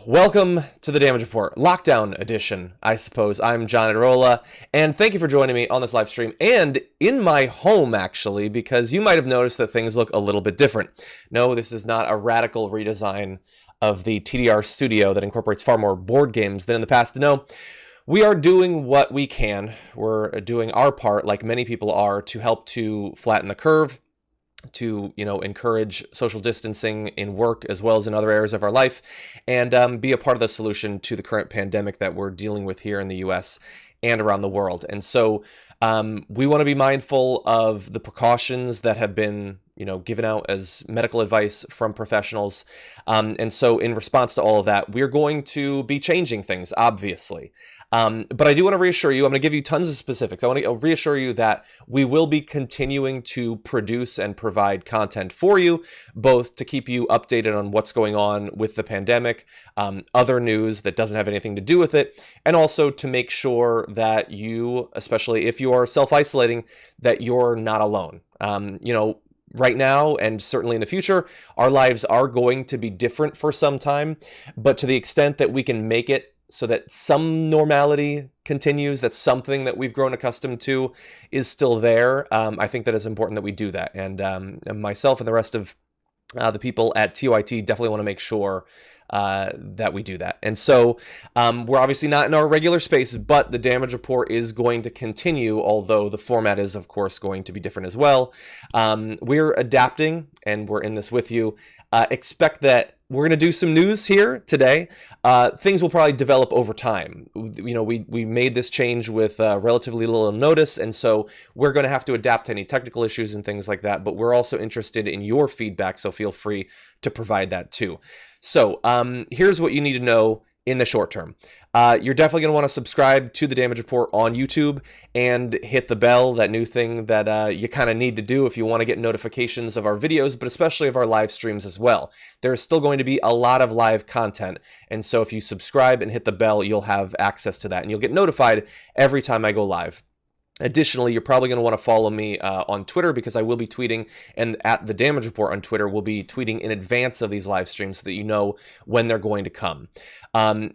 Welcome to the Damage Report, Lockdown Edition, I suppose. I'm John Iadarola, and thank you for joining me on this live stream, and in my home, actually, because you might have noticed that things look a little bit different. No, this is not a radical redesign of the TDR studio that incorporates far more board games than in the past. No, we are doing what we can. We're doing our part, like many people are, to help to flatten the curve, to encourage social distancing in work as well as in other areas of our life, and be a part of the solution to the current pandemic that we're dealing with here in the US and around the world. And so we want to be mindful of the precautions that have been given out as medical advice from professionals. And so in response to all of that, we're going to be changing things, obviously. But I do want to reassure you, I'm going to give you tons of specifics. I want to reassure you that we will be continuing to produce and provide content for you, both to keep you updated on what's going on with the pandemic, other news that doesn't have anything to do with it, and also to make sure that you, especially if you are self-isolating, that you're not alone. Right now, and certainly in the future, our lives are going to be different for some time, but to the extent that we can make it so that some normality continues, that something that we've grown accustomed to is still there, I think that it's important that we do that. And myself and the rest of the people at TYT definitely want to make sure that we do that. And so we're obviously not in our regular space, but the Damage Report is going to continue, although the format is, of course, going to be different as well. We're adapting, and we're in this with you. Expect that we're going to do some news here today. Things will probably develop over time. We made this change with relatively little notice, and so we're going to have to adapt to any technical issues and things like that, but we're also interested in your feedback, so feel free to provide that too. So here's what you need to know in the short term. You're definitely going to want to subscribe to the Damage Report on YouTube and hit the bell, that new thing that you kind of need to do if you want to get notifications of our videos, but especially of our live streams as well. There's still going to be a lot of live content, and so if you subscribe and hit the bell, you'll have access to that, and you'll get notified every time I go live. Additionally, you're probably going to want to follow me on Twitter, because I will be tweeting, and at the Damage Report on Twitter, we'll be tweeting in advance of these live streams so that you know when they're going to come.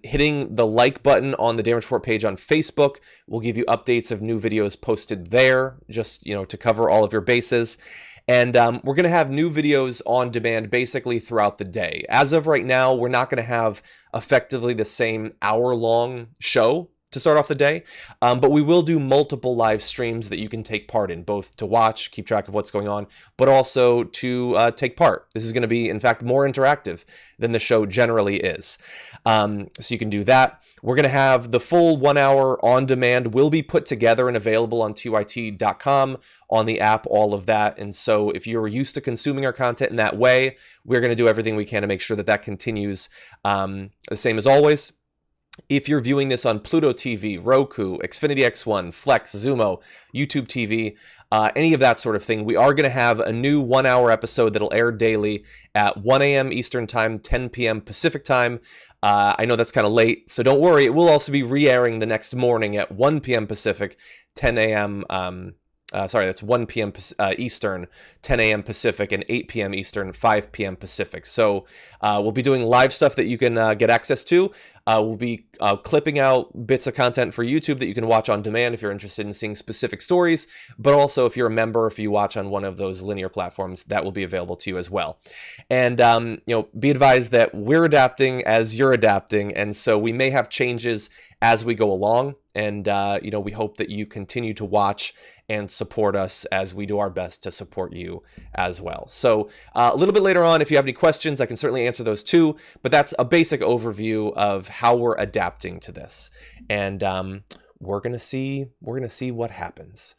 Hitting the like button on the Damage Report page on Facebook will give you updates of new videos posted there, just to cover all of your bases. And we're going to have new videos on demand basically throughout the day. As of right now, we're not going to have effectively the same hour-long show to start off the day, but we will do multiple live streams that you can take part in, both to watch, keep track of what's going on, but also to take part. This is going to be, in fact, more interactive than the show generally is. So you can do that. We're going to have the full 1 hour on demand will be put together and available on tyt.com, on the app, all of that. And so if you're used to consuming our content in that way, we're going to do everything we can to make sure that that continues the same as always. If you're viewing this on Pluto TV, Roku, Xfinity X1, Flex, Zumo, YouTube TV, any of that sort of thing, we are going to have a new 1 hour episode that'll air daily at 1 a.m. Eastern Time, 10 p.m. Pacific Time. I know that's kind of late, so don't worry. It will also be re-airing the next morning at 1 p.m. Pacific, 10 a.m. That's 1 p.m. Eastern, 10 a.m. Pacific, and 8 p.m. Eastern, 5 p.m. Pacific. So we'll be doing live stuff that you can get access to. We'll be clipping out bits of content for YouTube that you can watch on demand if you're interested in seeing specific stories, but also if you're a member, if you watch on one of those linear platforms, that will be available to you as well. And, be advised that we're adapting as you're adapting, and so we may have changes as we go along, and, we hope that you continue to watch and support us as we do our best to support you as well. So a little bit later on, if you have any questions, I can certainly answer those too, but that's a basic overview of how we're adapting to this. And we're going to see what happens.